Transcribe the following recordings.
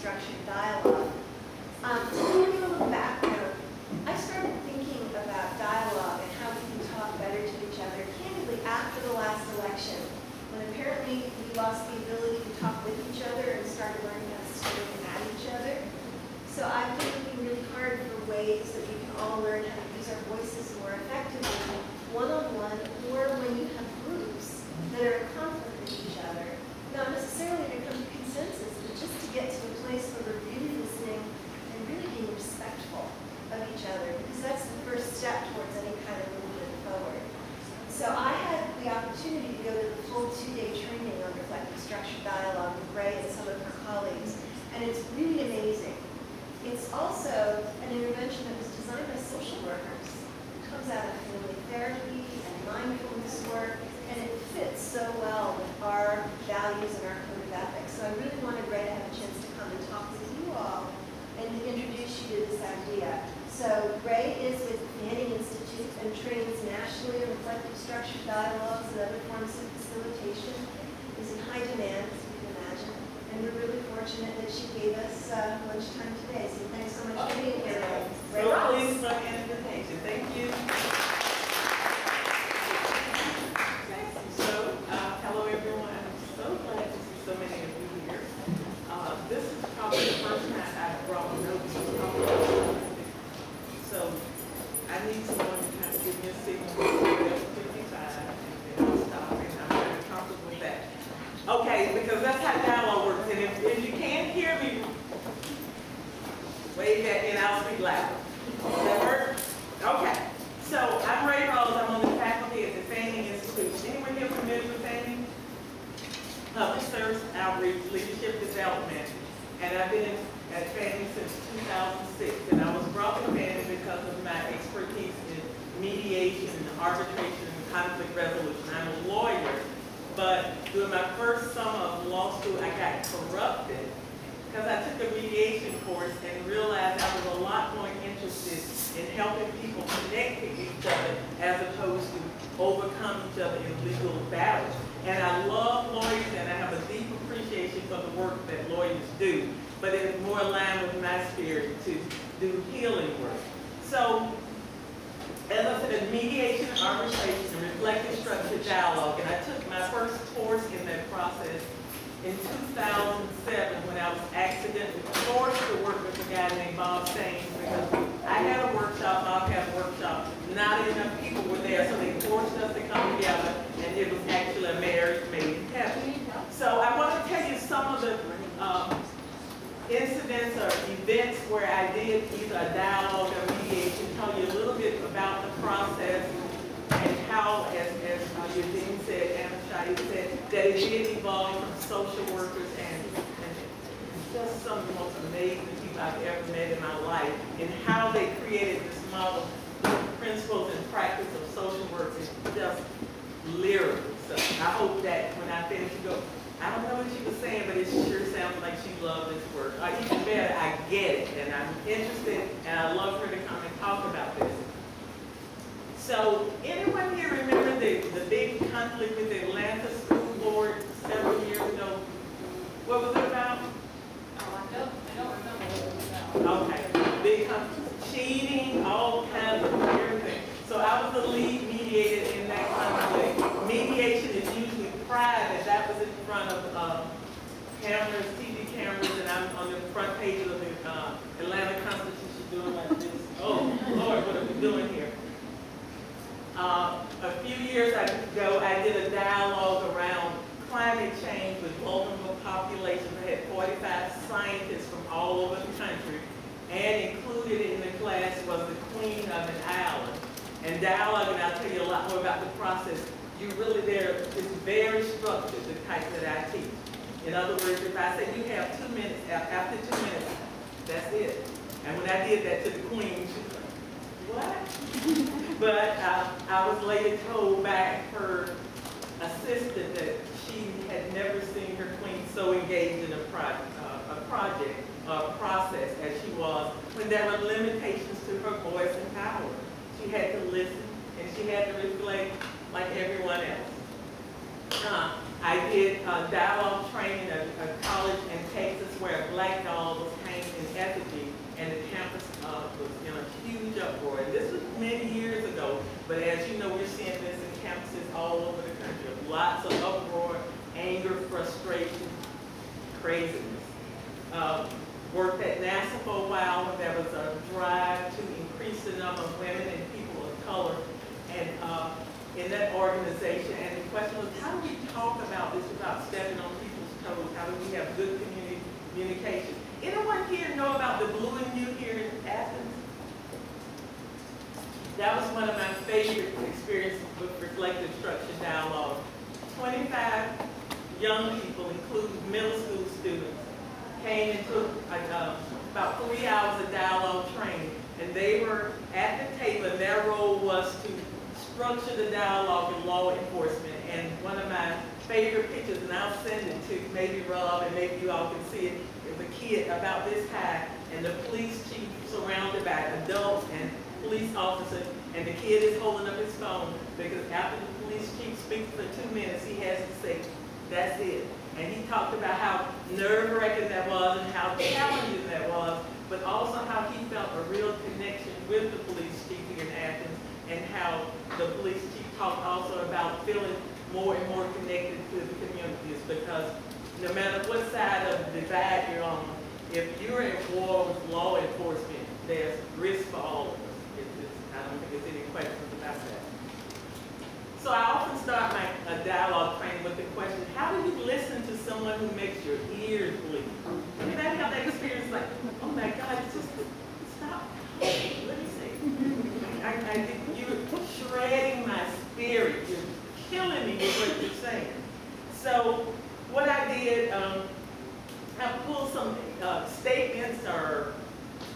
structured dialogue. To give you a little background, I started thinking about dialogue and how we can talk better to each other candidly after the last election, when apparently we lost the ability to talk with each other and started learning how to scream at each other. So I've been looking really hard for ways that we can all learn how to use our voices more effectively, one-on-one, or when you have groups that are in conflict with each other. Not necessarily to come to consensus, but just to get to a place where we're really listening and really being respectful of each other, because that's the first step towards any kind of movement forward. So I had the opportunity to go to the full 2-day training on reflective structured dialogue with Ray and some of her colleagues, and it's really amazing. It's also an intervention that was designed by social workers. It comes out of family therapy and mindfulness work, and it fits so well with our values and our code of ethics. So I really wanted Ray to have a chance to come and talk with you all and introduce you to this idea. So Ray is with Manning Institute and trains nationally in reflective structured dialogues and other forms of facilitation. Is in high demand, as you can imagine. And we're really fortunate that she gave us lunchtime today. So thanks so much for being here, Ray. So please for an invitation. Thank you. Hello everyone. I'm so glad to see so many of you here. This is probably the first time I've brought notes. So I need someone to kind of give me a signal to 55 and then I'll stop and I'm very comfortable with that. Okay, because that's how dialogue works. And if you can't hear me, wave at me and I'll speak louder. Does that work? Okay. So I'm Ray Rose. I'm on the faculty at the Fanning Institute. Anyone here familiar with Fanning? Public Service Outreach, Leadership Development. And I've been at Fanning since 2006. And I was brought to Fanning because of my expertise in mediation, arbitration, and conflict resolution. I'm a lawyer, but during my first summer of law school, I got corrupted because I took a mediation course and realized I was a lot more interested in helping people connect with each other as opposed to overcome each other in legal battles. And I love lawyers and I have a deep appreciation for the work that lawyers do, but it's more aligned with my spirit to do healing work. So, as I said, mediation, arbitration, and reflective structured dialogue, and I took my first course in that process in 2007 when I was accidentally forced to work with a guy named Bob Saines because I had a workshop, Bob had a workshop, not enough people were there, so they forced us to come together, and it was actually a marriage made in heaven. So I want to tell you some of the incidents or events where I did either a dialogue or mediation, tell you a little bit about the process and how, as Eugene said, Anna Shai said, that it did evolve from social workers and just some of the most amazing people I've ever met in my life, and how they created this model, principles and practice of social work is just lyrical. So I hope that when I finish, you go, I don't know what she was saying, but it sure sounds like she loved this work. Or even better, I get it, and I'm interested, and I love her to come and talk about this. So, anyone here remember the big conflict with the Atlanta School Board several years ago? What was it about? I don't remember what it was about. Okay, big conflict, cheating, all kinds of everything. So I was the lead mediator in that conflict. Mediation is usually private. That was in front of cameras, TV cameras, and I'm on the front page of the Atlanta Constitution doing like this. Oh, Lord, what are we doing here? A few years ago, I did a dialogue around climate change with vulnerable populations. I had 45 scientists from all over the country, and included in the class was the queen of an island. And dialogue, and I'll tell you a lot more about the process. You really it's very structured, the type that I teach. In other words, if I say you have 2 minutes, after 2 minutes, that's it. And when I did that to the queen, she was like, what? But I was later told by her assistant that she had never seen her queen so engaged in a process as she was when there were limitations to her voice and power. She had to listen and she had to reflect like everyone else. I did dialogue training at a college in Texas where a black doll huge uproar. And this was many years ago, but as you know, we're seeing this in campuses all over the country. Lots of uproar, anger, frustration, craziness. Worked at NASA for a while when there was a drive to increase the number of women and people of color and in that organization. And the question was, how do we talk about this without stepping on people's toes? How do we have good communication? Anyone here know about the Blue and New here in Athens? That was one of my favorite experiences with reflective structure dialogue. 25 young people, including middle school students, came and took about 3 hours of dialogue training, and they were at the table, and their role was to structure the dialogue in law enforcement. And one of my favorite pictures, and I'll send it to maybe Rob and maybe you all can see it, is a kid about this high, and the police chief surrounded by adults and police officers, and the kid is holding up his phone because after the police chief speaks for 2 minutes, he has to say, that's it. And he talked about how nerve-wracking that was and how challenging that was, but also how he felt a real connection with the police chief here in Athens, and how the police chief talked also about feeling more and more connected to the communities, because no matter what side of the divide you're on, if you're at war with law enforcement, there's risk for all of us. I don't think there's any questions about that. So I often start my dialogue training with the question, how do you listen to someone who makes your ears bleed? Anybody have that experience like, oh my God, just stop, let me see. You're shredding my spirit, you're killing me with what you're saying. So what I did, I pulled some statements or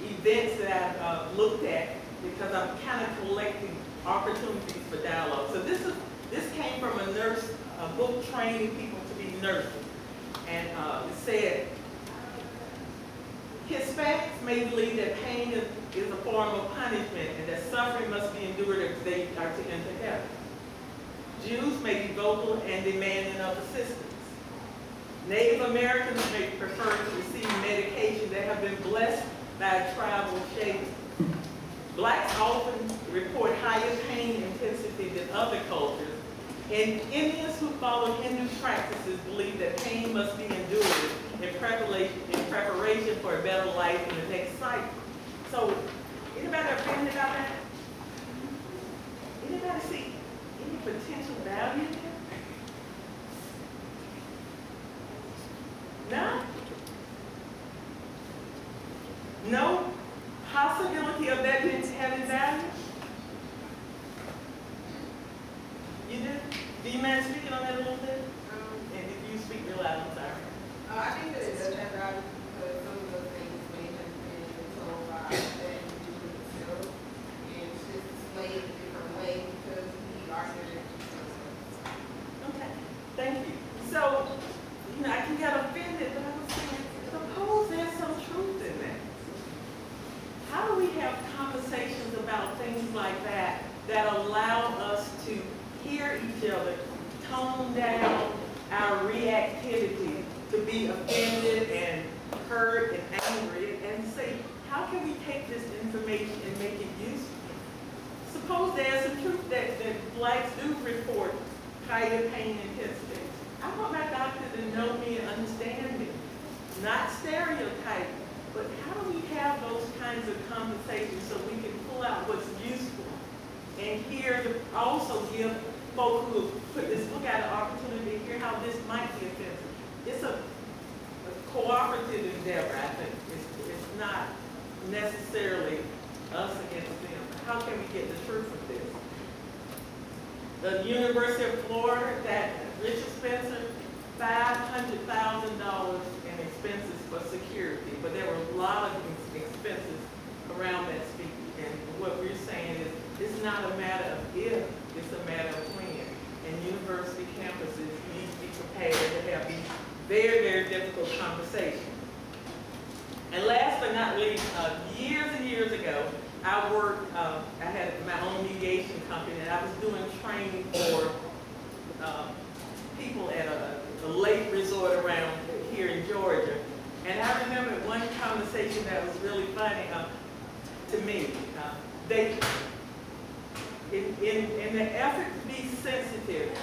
events that I've looked at, because I'm kind of collecting opportunities for dialogue. So this came from a nurse, a book training people to be nurses. And it said, Hispanics may believe that pain is a form of punishment and that suffering must be endured if they are to enter heaven. Jews may be vocal and demanding of assistance. Native Americans may prefer to receive medication that have been blessed by a tribal shaman. Blacks often report higher pain intensity than other cultures, and Indians who follow Hindu practices believe that pain must be endured in preparation for a better life in the next cycle. So, anybody opinion about that? Anybody see any potential value there? No? No possibility of that having value? You do? Do you mind speaking on that a little bit? And if you speak real loud, I'm sorry. I think that it does have value because some of those things may have been told by that individual himself, and it's just displayed a different way because we are here. Okay, thank you. So, I can get offended, but I was saying, suppose there's some truth in that. How do we have conversations about things like that that allow us to hear each other, tone down our reactivity to be offended and hurt and angry, and say, how can we take this information and make it useful? Suppose there's some truth that blacks do report higher pain intensity. I want my doctor to know me and understand me, not stereotype, but how do we have those kinds of conversations so we can pull out what's useful and also give folks who put this book out an opportunity to hear how this might be offensive. It's a cooperative endeavor, I think. It's not necessarily us against them. How can we get the truth of this? The University of Florida, that Richard Spencer, $500,000 in expenses for security, but there were a lot of expenses around that speech. And what we're saying is, it's not a matter of if, it's a matter of when. And university campuses need to be prepared to have these very, very difficult conversations. And last but not least, years and years ago, I had my own mediation company, and I was doing training for people at a lake resort around here in Georgia. And I remember one conversation that was really funny. to me. They, in the effort to be sensitive,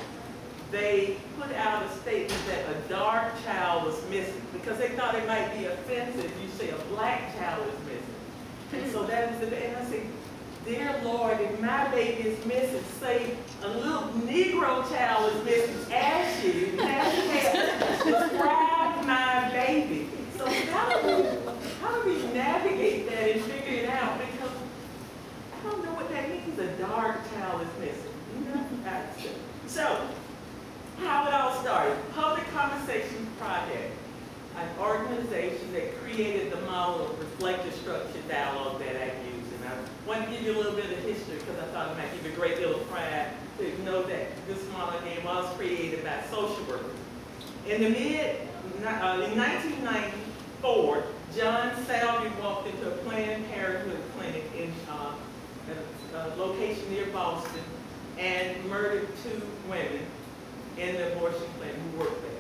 they put out a statement that a dark child was missing because they thought it might be offensive if you say a black child is missing. And so that is the, and I say, dear Lord, if my baby is missing, say a little Negro child is missing, ask you, describe my baby. So how do we navigate that and figure it out? Because I don't know what that means, a dark child is missing. You know? So, how it all started, Public Conversation Project, an organization that created the model of reflective structured dialogue that I use. And I want to give you a little bit of history because I thought it might give you a great deal of pride to know that this model again was created by social workers. In 1994, John Salvey walked into a Planned Parenthood clinic in a location near Boston and murdered 2 women in the abortion clinic who worked there.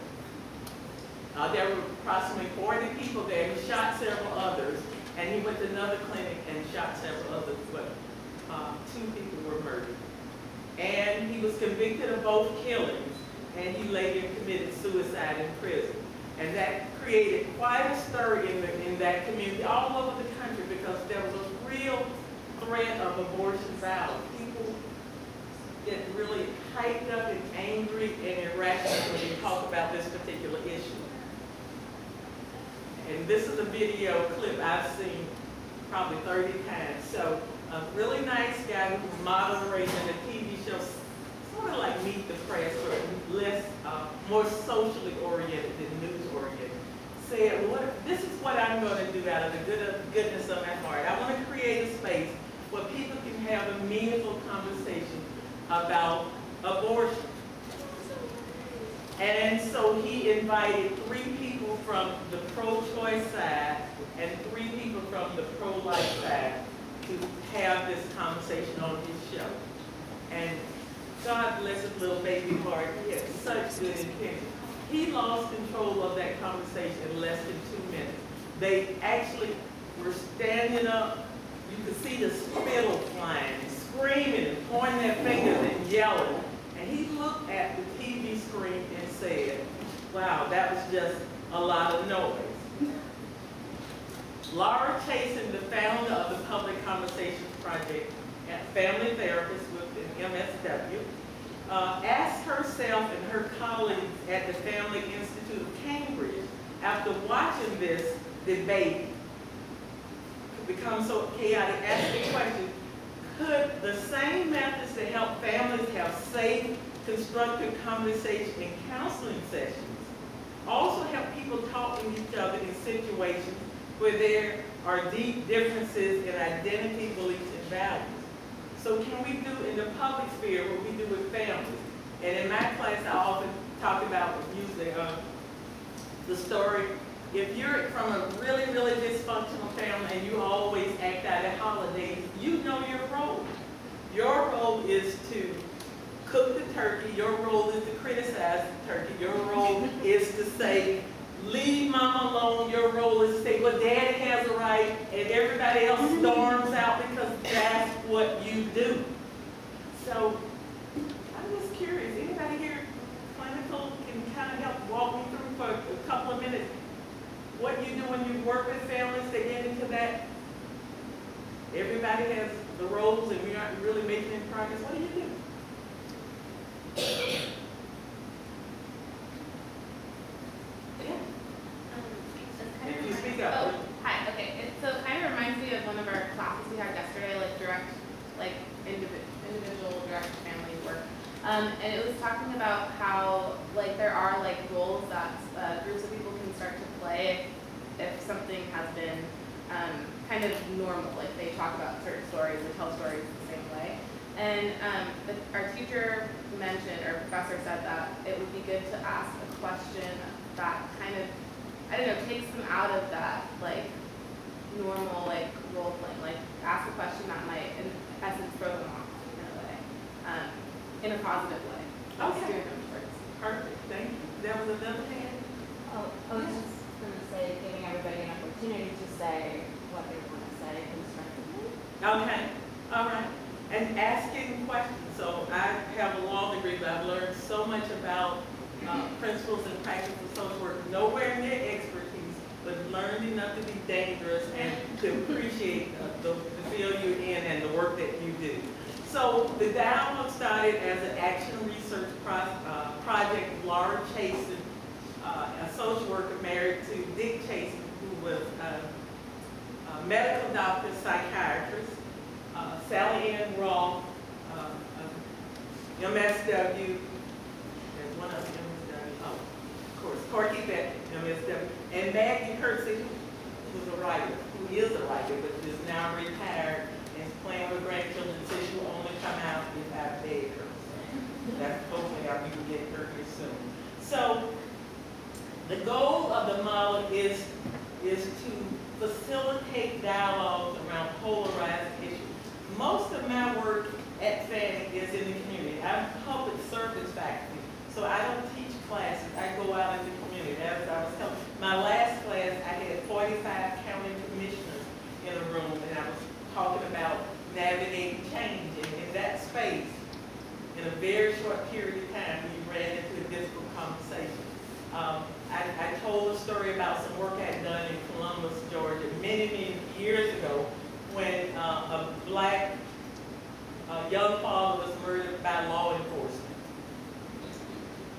There were approximately 40 people there. He shot several others, and he went to another clinic and shot several others, but 2 people were murdered. And he was convicted of both killings, and he later committed suicide in prison. And that created quite a stir in that community all over the country because there was a real threat of abortion violence. People get really hyped up and angry and irrational when you talk about this particular issue. And this is a video clip I've seen probably 30 times. So a really nice guy who was moderating a TV show, sort of like Meet the Press, or less, more socially oriented than news oriented, said, well, this is what I'm going to do out of the goodness of my heart. I want to create a space where people can have a meaningful conversation about abortion. And so he invited 3 people from the pro-choice side and 3 people from the pro-life side to have this conversation on his show. And God bless his little baby heart, he had such good intention. He lost control of that conversation in less than 2 minutes. They actually were standing up. You could see the spittle flying, and screaming and pointing their fingers and yelling. And he looked at the TV screen and said, wow, that was just a lot of noise. Laura Chasen, the founder of the Public Conversations Project, a family therapist with an MSW, asked herself and her colleagues at the Family Institute of Cambridge, after watching this debate become so chaotic, asked the question, could the same methods that help families have safe, constructive conversation and counseling sessions also help people talk to each other in situations where there are deep differences in identity, beliefs, and values? So can we do in the public sphere what we do with families? And in my class, I often talk about, usually, the story, if you're from a really, really dysfunctional family and you always act out at holidays, you know your role. Your role is to cook the turkey. Your role is to criticize the turkey. Your role is to say, leave mama alone. Your role is to say, well, daddy has a right, and everybody else storms out because that's what you do. So I'm just curious, anybody here clinical can kind of help walk me through for a couple of minutes what you do when you work with families to get into that? Everybody has the roles and we aren't really making any progress. What do you do? If you speak up. Oh, hi, okay. So it kind of reminds me of one of our classes we had yesterday, like direct, like individual direct family work. And it was talking about how, like, there are, like, roles that groups of people can start to play if something has been kind of normal. Like, they talk about certain stories or tell stories the same way. And our teacher mentioned, or professor said that it would be good to ask a question that kind of, I don't know, takes them out of that, like, normal, like, role playing. Like, ask a question that might, in essence, throw them off in a way, in a positive way. Okay. Perfect, thank you. There was another hand? Oh, I was just going to say, giving everybody an opportunity to say what they want to say constructively. enough to be dangerous and to appreciate the field you're in and the work that you do. So the dialogue started as an action research project with Laura Chasen, a social worker married to Dick Chasen, who was a medical doctor, psychiatrist, Sally Ann Roth, MSW, there's one other MSW, oh, of course, Corky Beck, MSW, and Maggie Hersey, who's a writer, who is a writer, but is now retired and is playing with grandchildren, so she will only come out if I beg her. So that's hopefully we can get her here soon. So the goal of the model is to facilitate dialogues around polarized issues. Most of my work at Fanning is in the community. I'm public service faculty, so I don't teach classes. I go out in the community. As I was telling, my last class, I had 45 county commissioners in a room, and I was talking about navigating change. And in that space, in a very short period of time, we ran into a difficult conversation. I told a story about some work I had done in Columbus, Georgia, many years ago, when a black young father was murdered by law enforcement.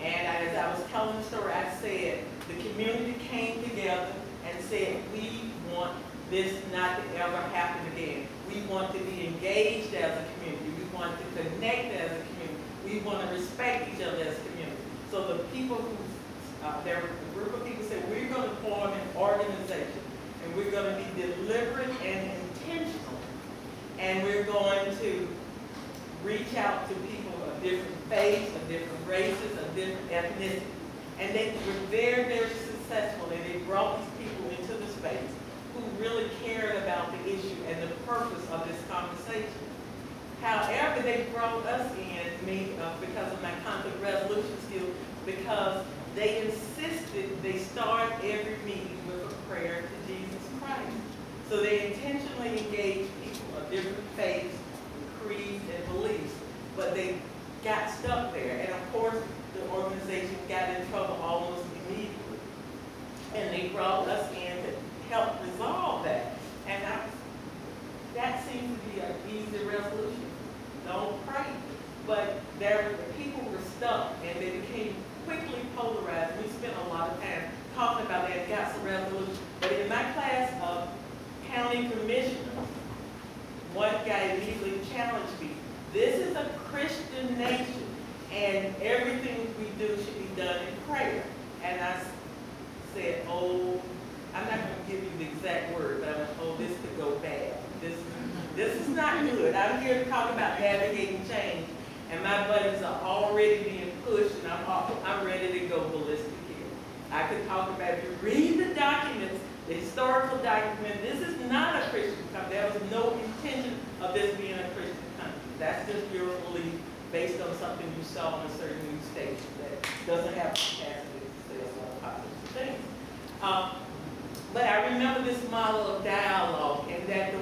And as I was telling the story, I said, the community came together and said, we want this not to ever happen again. We want to be engaged as a community. We want to connect as a community. We want to respect each other as a community. So the people who, there were a group of people said, we're going to form an organization, and we're going to be deliberate and intentional, and we're going to reach out to people of different faiths, of different races, of different ethnicities. And they were very successful, and they brought these people into the space who really cared about the issue and the purpose of this conversation. However, they brought us in, me, because of my conflict resolution skills, because they insisted they start every meeting with a prayer to Jesus Christ. So they intentionally engaged people of different faiths, creeds, and beliefs, but they got stuck there. And of course, the organization got in trouble almost immediately. And they brought us in to help resolve that. And that seems to be an easy resolution. Don't pray. But people were stuck, and they became quickly polarized. We spent a lot of time talking about that and got some resolution. But in my class of county commissioners, one guy immediately challenged me. This is a Christian nation, and everything we do should be done in prayer. And I said, oh, I'm not going to give you the exact word, but I'm like, oh, this could go bad. This is not good. I'm here to talk about navigating change, and my buddies are already being pushed, and I'm ready to go ballistic here. I could talk about, if you read the documents, the historical document, this is not a Christian country. There was no intention of this being a Christian country. That's just your belief based on something you saw in a certain news station that doesn't have capacity to say a lot of positive things. But I remember this model of dialogue, and that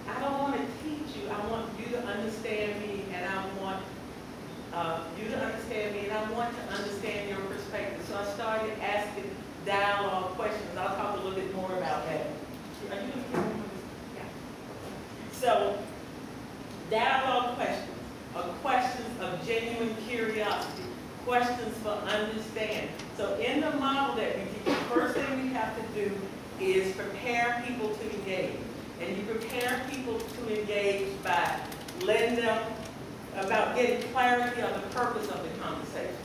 I don't want to teach you. I want you to understand me, and I want you to understand me, and I want to understand your perspective. So I started asking dialogue questions. I'll talk a little bit more about that. Are you going to hear me? Yeah. So, dialogue questions are questions of genuine curiosity, questions for understanding. So in the model that we teach, the first thing we have to do is prepare people to engage. And you prepare people to engage by letting them, about getting clarity on the purpose of the conversation.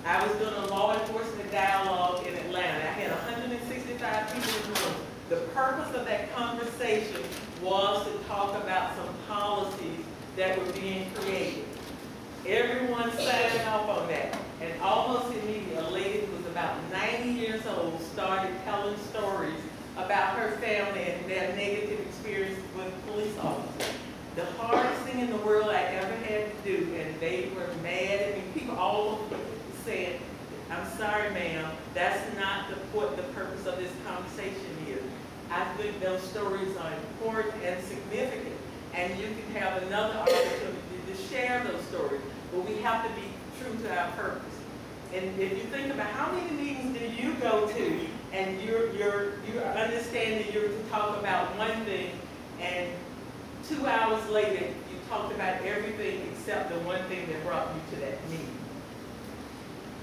I was doing a law enforcement dialogue in Atlanta. I had 165 people in the room. The purpose of that conversation was to talk about some policies that were being created. Everyone signed off on that. And almost immediately, a lady who was about 90 years old started telling stories about her family and their negative experience with police officers. The hardest thing in the world I ever had to do, and they were mad at me. People all over said, I'm sorry, ma'am, that's not what the purpose of this conversation is. I think those stories are important and significant, and you can have another opportunity to share those stories, but we have to be true to our purpose. And if you think about how many meetings do you go to and you're understanding you're to talk about one thing, and 2 hours later, you talked about everything except the one thing that brought you to that meeting.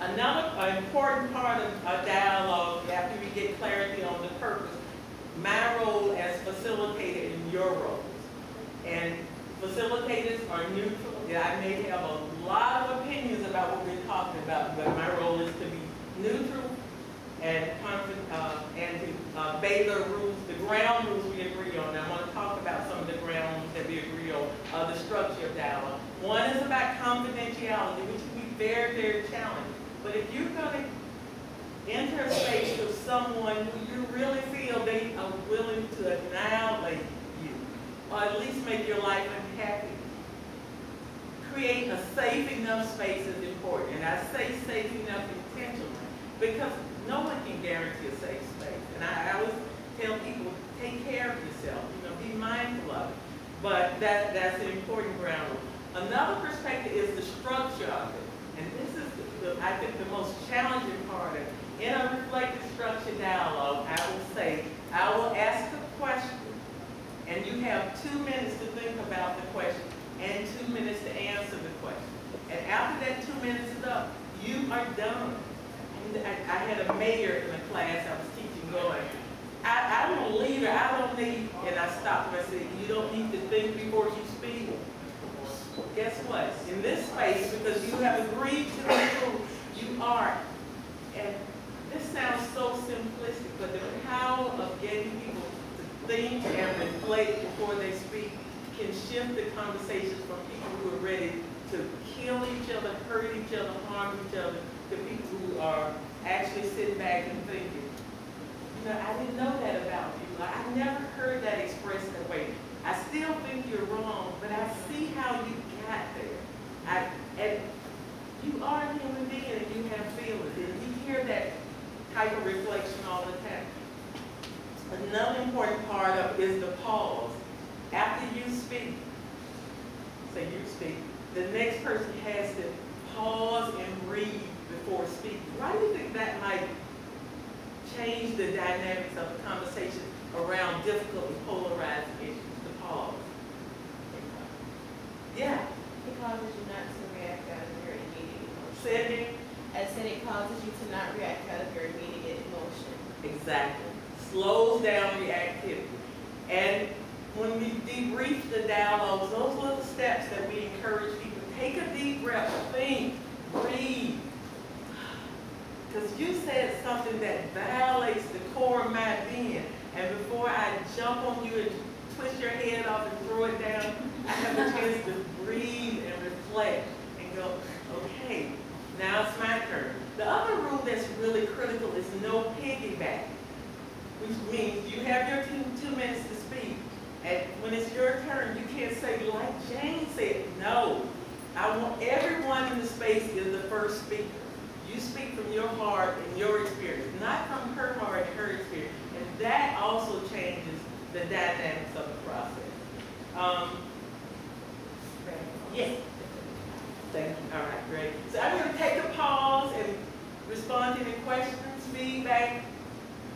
Another important part of a dialogue, after we get clarity on the purpose, my role as facilitator in your roles. And facilitators are neutral. I may have a lot of opinions about what we're talking about, but my role is to be neutral and to obey the rules, the ground rules we agree on. Now, I want to talk about some of the ground rules that we agree on, the structure of dialogue. One is about confidentiality, which can be very, very challenging. But if you're going to enter a space with someone who you really feel they are willing to annihilate you, or at least make your life unhappy, create a safe enough space is important. And I say safe enough intentionally because no one can guarantee a safe space. And I always tell people, take care of yourself, be mindful of it. But that's an important ground rule. Another perspective is the structure of it. And this is, I think, the most challenging part of it. In a reflective structured dialogue, I will say, I will ask a question, and you have 2 minutes to think about the question, and 2 minutes to answer the question. And after that 2 minutes is up, you are done. I had a mayor in a class I was teaching going, I'm a leader, I don't need, and I stopped and I said, you don't need to think before you speak. Guess what? In this space, because you have agreed to the rules, you are. And this sounds so simplistic, but the power of getting people to think and reflect before they speak can shift the conversations from people who are ready to kill each other, hurt each other, harm each other, to people who are actually sitting back and thinking, I didn't know that about you. I never heard that expressed that way. I still think you're wrong, but I see how you got there. And you are a human being and you have feelings, and you hear that type of reflection all the time. Another important part of it is the pause. After you speak, say you speak, the next person has to pause and breathe before speaking. Why do you think that might change the dynamics of the conversation around difficult and polarized issues? The pause. Yeah. It causes you not to react out of your immediate emotion. Say it again. I said it causes you to not react out of your immediate emotion. Exactly. Slows down reactivity. And when we debrief the dialogues, those little steps that we encourage people, take a deep breath, think, breathe. Because you said something that violates the core of my being. And before I jump on you and twist your head off and throw it down, I have a chance to breathe and reflect and go, okay, now it's my turn. The other rule that's really critical is no piggyback, which means you have your 2 minutes to speak. And when it's your turn, you can't say, like Jane said, no. I want everyone in the space is the first speaker. You speak from your heart and your experience, not from her heart and her experience. And that also changes the dynamics of the process. Yes. Thank you. All right, great. So I'm going to take a pause and respond to any questions, feedback,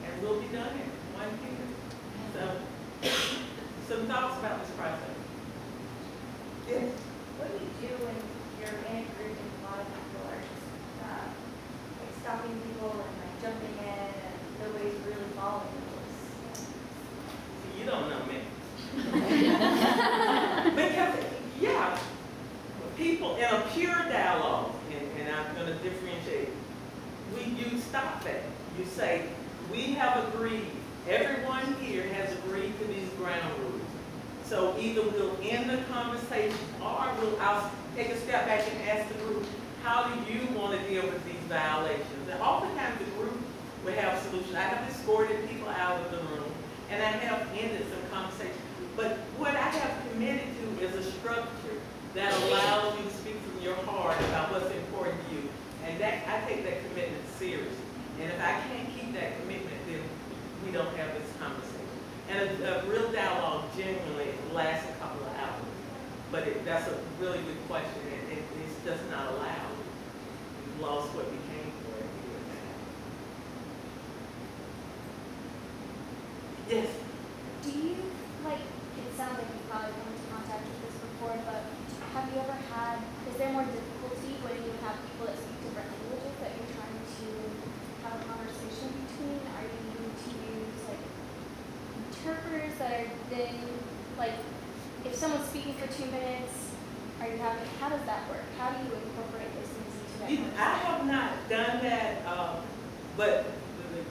and we'll be done in 1 minute. So, some thoughts about this process? Yes. What do you do when you're in a group and a lot of people are just like stopping people and like jumping in and nobody's really following the rules? You don't know me. Because, yeah, people in a pure dialogue, and I'm going to differentiate, you stop that. You say, we have agreed, everyone here has agreed to these ground rules. So either we'll end the conversation or I'll take a step back and ask the group, how do you want to deal with these violations? And oftentimes the group will have solutions. I have escorted people out of the room and I have ended some conversations. But what I have committed to is a structure that allows you to speak from your heart about what's important to you. And that I take that commitment seriously. And if I can't keep that commitment, then we don't have this conversation. And a real dialogue genuinely lasts a couple of hours. But that's a really good question, and it's just not allowed. We've lost what we came for if we do Yes. Do you, like, it sounds like you've probably come into contact with this before, but have you ever had, is there more difficulty when you have people that speak different languages that you're trying to have a conversation between? Are you needing to use, like, interpreters that are then, like, if someone's speaking for 2 minutes, are you having, how does that work? How do you incorporate those things into that I conversation? have not done that, but the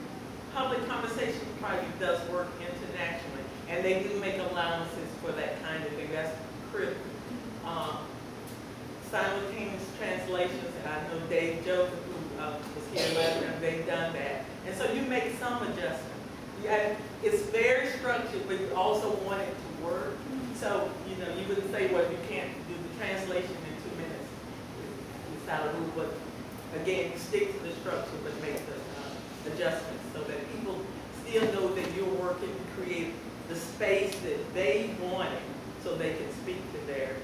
public conversation project does work internationally, and they do make allowances for that kind of thing. That's critical. Simultaneous translations, and I know Dave Joseph, who was here last time, they've done that. And so you make some adjustments. Yeah, it's very structured, but you also want it to work. So, you know, you wouldn't say, well, you can't do the translation in 2 minutes. It's out of rule, but again, you stick to the structure, but make the adjustments so that people still know that you're working to create the space that they wanted so they can speak to their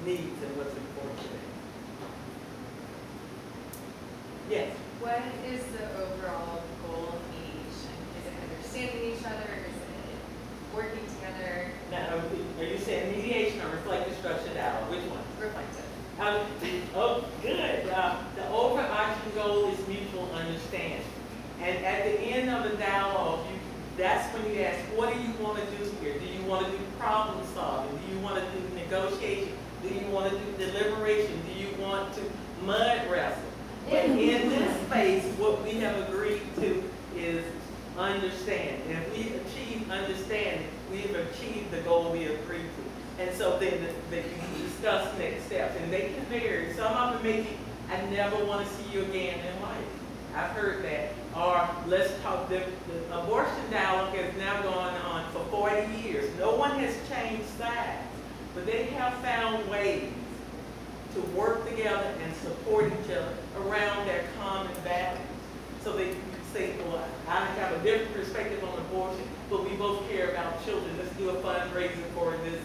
needs and what's important to them. Yes? What is the overall goal of mediation? Is it understanding each other? Is it working together? Now, are you saying mediation or reflective structured dialogue? Which one? Reflective. Oh, good. The overarching goal is mutual understanding. And at the end of the dialogue, that's when you ask, what do you want to do here? Do you want to do problem solving? Do you want to do negotiation? Do you want to do deliberation? Do you want to mud wrestle? But in this space, what we have agreed to is understand. And if we achieve understanding, we have achieved the goal we agreed to. And so then that you discuss next steps. And they can vary. Some of them make it, I never want to see you again in life. I've heard that. Or let's talk, the abortion dialogue has now gone on for 40 years. No one has changed sides, but they have found ways to work together and support each other around their common values. So they can say, well, I have a different perspective on abortion, but we both care about children. Let's do a fundraiser for this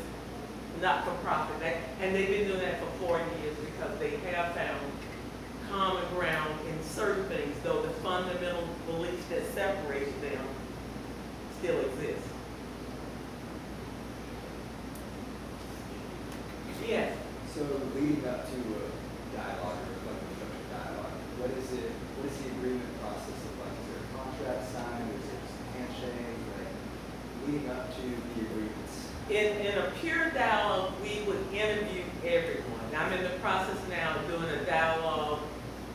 not-for-profit. And they've been doing that for 40 years because they have found common ground in certain things, though the fundamental beliefs that separate them still exist. Yes? So leading up to a dialogue or reflective structured dialogue, what is the agreement process look like? Is there a contract signed? Is there just a handshake? Like, leading up to the agreements? In a pure dialogue, we would interview everyone. I'm in the process now of doing a dialogue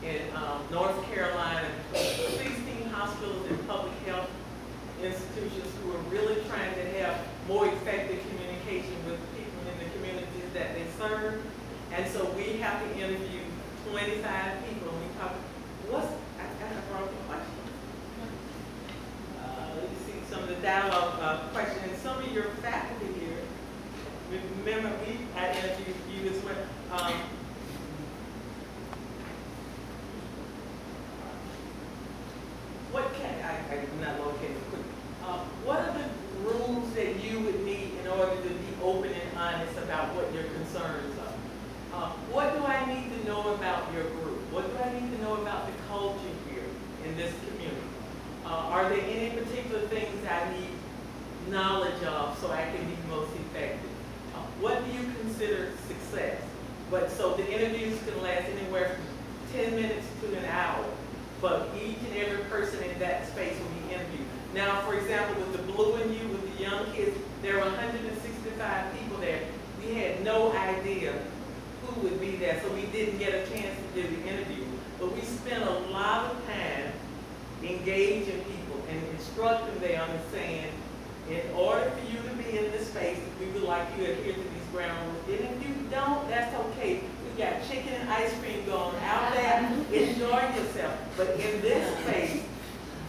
in North Carolina, 16 hospitals and public health institutions who are really trying to have more effective communication with people in the communities that they serve. And so we have to interview 25 people. And we talk, I have brought a question. Let me see some of the dialogue questions. And some of your faculty here, remember I interviewed you as well. I'm not located quick. What are the rules that you would need in order to be open and honest about what your concerns are? What do I need to know about your group? What do I need to know about the culture here in this community? Are there any particular things I need knowledge of so I can be most effective? What do you consider success? So the interviews can last anywhere from 10 minutes to an hour. But each and every person in that space will be interviewed. Now, for example, with the Blue and You, with the young kids, there were 165 people there. We had no idea who would be there, so we didn't get a chance to do the interview. But we spent a lot of time engaging people and instructing them and saying, in order for you to be in this space, we would like you to adhere to these ground rules. And if you don't, that's okay. We got chicken and ice cream going out there. Enjoy yourself. But in this space,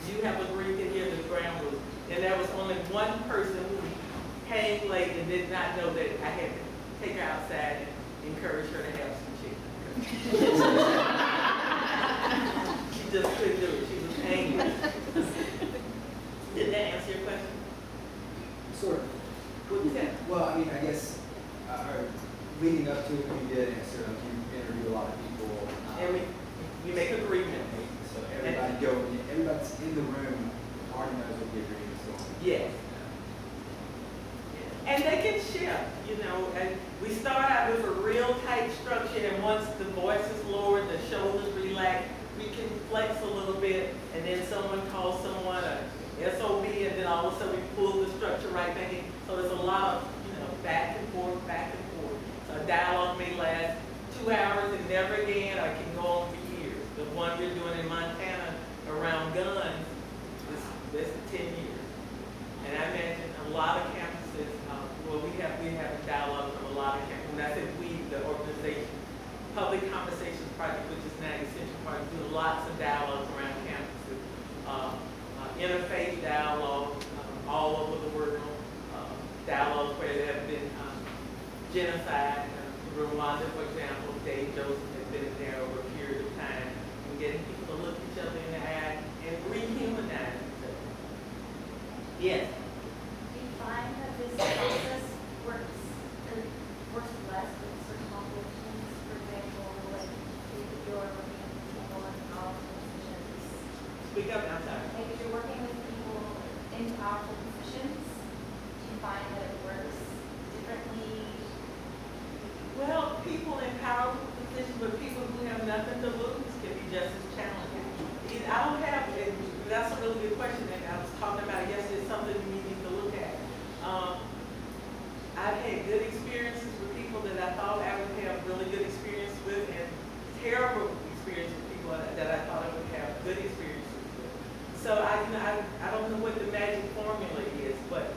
you have agreed to adhere to the ground rules. And there was only one person who came late and did not know that I had to take her outside and encourage her to have some chicken. She just couldn't do it. She was angry. Did that answer your question? Sort of. What was that? Well, I mean, I guess leading up to it, you did answer. You interview a lot of people. And we make agreement. So everybody's in the room already knows what the agreement's going. Yes. And they can shift, you know, and we start out with a real tight structure, and once the voice is lowered, the shoulders relax, we can flex a little bit, and then someone calls someone a SOB, and then all of a sudden we pull the structure right back in. So there's a lot of, you know, back and forth, back and forth. So a dialogue may last 2 hours and never again, or it can go on for years. The one we're doing in Montana around guns is 10 years. And I imagine a lot of campuses, well, we have a dialogue from a lot of campuses. When I said we, the organization, Public Conversations Project, which is now Essential Project, do lots of dialogues around campuses. Interfaith dialogue all over the world, dialogues where there have been genocide. Rwanda, for example, Dave Joseph has been there over a period of time, and getting people to look each other in the eye and rehumanize each other. Yes. Do you find that this process works less with certain populations? For example, like if you're working with people in powerful positions. Speak up, I'm sorry. Like if you're working with people in powerful positions, do you find that it works differently? Well, people in powerful positions, but people who have nothing to lose can be just as challenging. I don't have, and that's a really good question, and I was talking about it yesterday, something we need to look at. I've had good experiences with people that I thought I would have really good experience with, and terrible experience with people that I thought I would have good experiences with. So I don't know what the magic formula is, but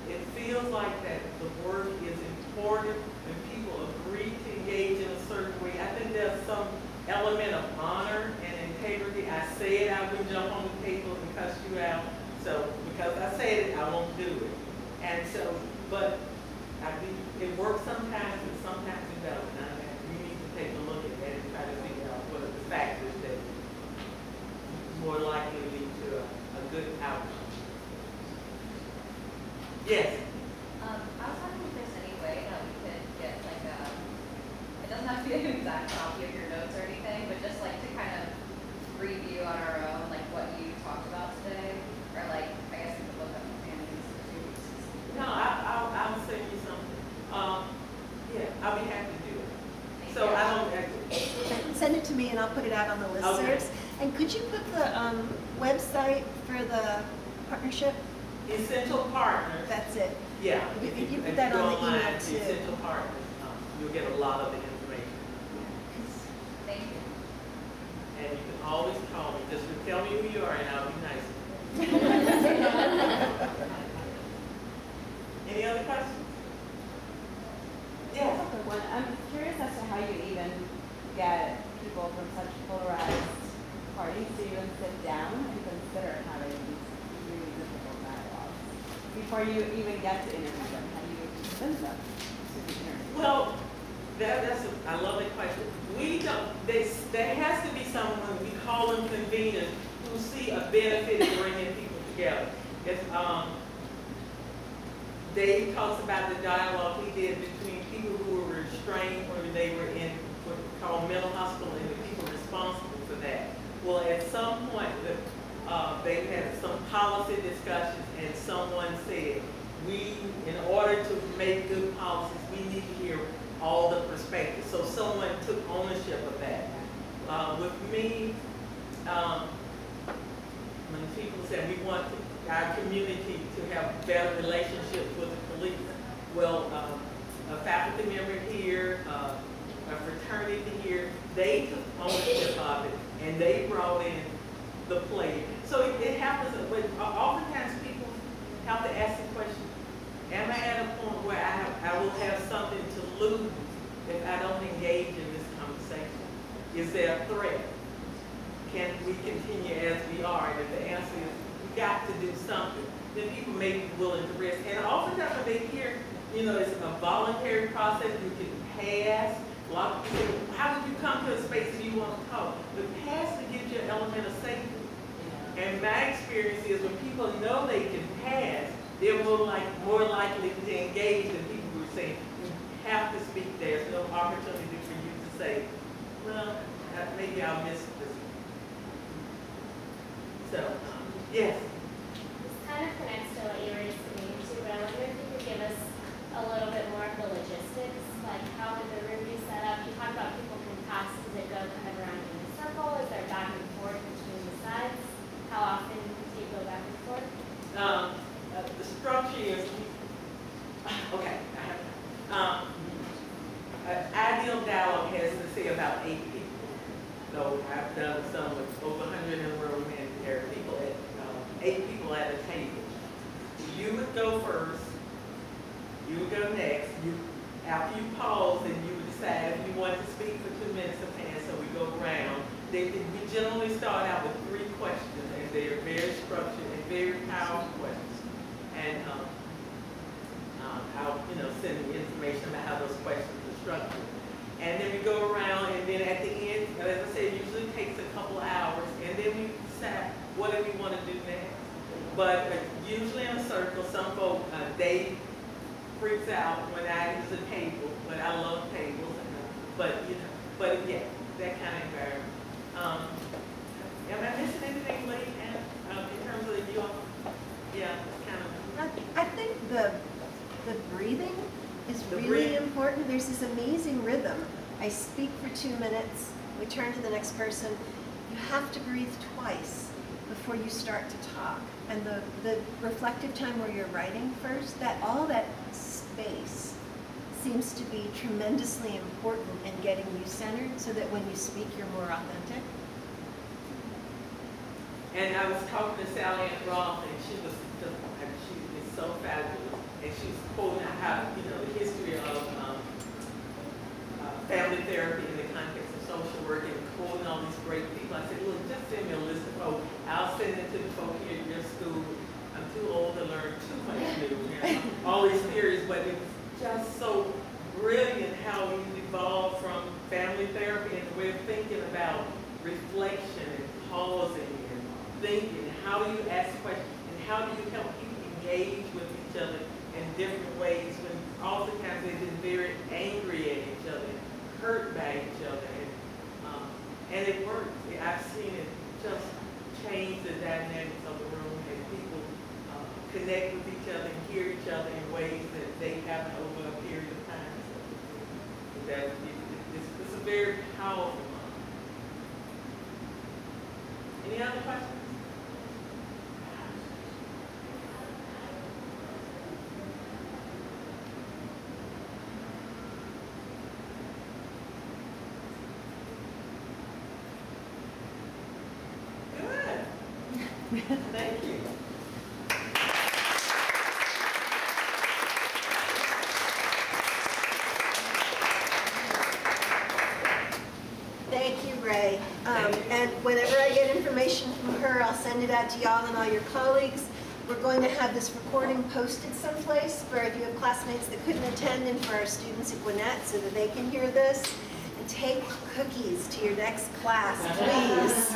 it feels like that the work is important when people agree to engage in a certain way. I think there's some element of honor and integrity. I said I would jump on the table and cuss you out. So because I said it, I won't do it. And so, but it works sometimes and sometimes it doesn't. And we need to take a look at that and try to figure out what are the factors that more likely lead to a good outcome. Yes. I was wondering if there's any way that we could get like it doesn't have to be an exact copy of your notes or anything, but just like to kind of review on our own, like what you talked about today, or like, I guess we could look up companions for 2 weeks. No, I'll send you something. Yeah, I'll be happy to do it. Thank So you. I don't, Send it to me and I'll put it out on the listservs. And could you put the website for the partnership? Essential Partners. That's it. Yeah. If you put if that go on the online email to too. Essential Partners, you'll get a lot of the information. Thank you. And you can always call me. Just tell me who you are and I'll be nice. Any other questions? Yes. One, I'm curious as to how you even get people from such polarized parties to even sit down and consider having these really difficult dialogues before you even get to interview them. How do you convince them to be interviewed? Well, I love that question. We don't, there has to be someone, we call them conveners, who see a benefit in bringing people together. If, Dave talks about the dialogue he did between people who were restrained when they were in what we call mental hospital and the people responsible for that. Well, at some point, they had some policy discussions and someone said, in order to make good policies, we need to hear all the perspectives. So someone took ownership of that. With me, when people said we want our community to have better relationships with the police, well, a faculty member here, a fraternity here, they took ownership of it and they brought in the play. So it happens, but oftentimes people have to ask the question, am I at a point where I will have something to lose if I don't engage in this conversation? Is there a threat? Can we continue as we are? And if the answer is we got to do something, then people may be willing to risk. And oftentimes when they hear, it's a voluntary process, you can pass. A lot of people say, how would you come to a space if you want to talk? The pass gives you an element of safety. And my experience is when people know they can pass, they're more likely to engage than people who are saying, you have to speak. There's no opportunity for you to say, well, maybe I'll miss this. So, yes. This kind of connects to structure is, okay, an ideal dialogue has to say about 8 people. So I've done some with over 100 in the room, and there are people at, 8 people at a table. You would go first, you would go next, after you pause, and you would decide if you wanted to speak for 2 minutes of time, so we go around. We generally start out with 3 questions, and they are very structured and very powerful questions. And I'll, send you information about how those questions are structured. And then we go around, and then at the end, as I said, it usually takes a couple hours, and then we decide what do we want to do next. But usually in a circle, some folk, Dave freaks out when I use a table, but I love tables. But yeah, that kind of environment. Am I missing anything, Lee, in terms of you all? Yeah, kind of. I think the breathing is really important. There's this amazing rhythm. I speak for 2 minutes, we turn to the next person. You have to breathe twice before you start to talk. And the reflective time where you're writing first, all that space seems to be tremendously important in getting you centered so that when you speak, you're more authentic. And I was talking to Sally Ann Roth, and she is so fabulous. And she's quoting how, the history of family therapy in the context of social work, and quoting all these great people. I said, look, just send me a list of folks. I'll send it to the folk here at your school. I'm too old to learn too much new, all these theories, but it was just so brilliant how you evolved from family therapy and the way of thinking about reflection and pausing and thinking. How do you ask questions, and how do you help people engage with each other in different ways when oftentimes they've been very angry at each other, hurt by each other, and it works. I've seen it just change the dynamics of the room, and people connect with each other and hear each other in ways that they haven't over a period of time. So it's a very powerful model. Any other questions? Thank you. Thank you, Ray. And whenever I get information from her, I'll send it out to y'all and all your colleagues. We're going to have this recording posted someplace for if you have classmates that couldn't attend, and for our students at Gwinnett so that they can hear this. And take cookies to your next class, please.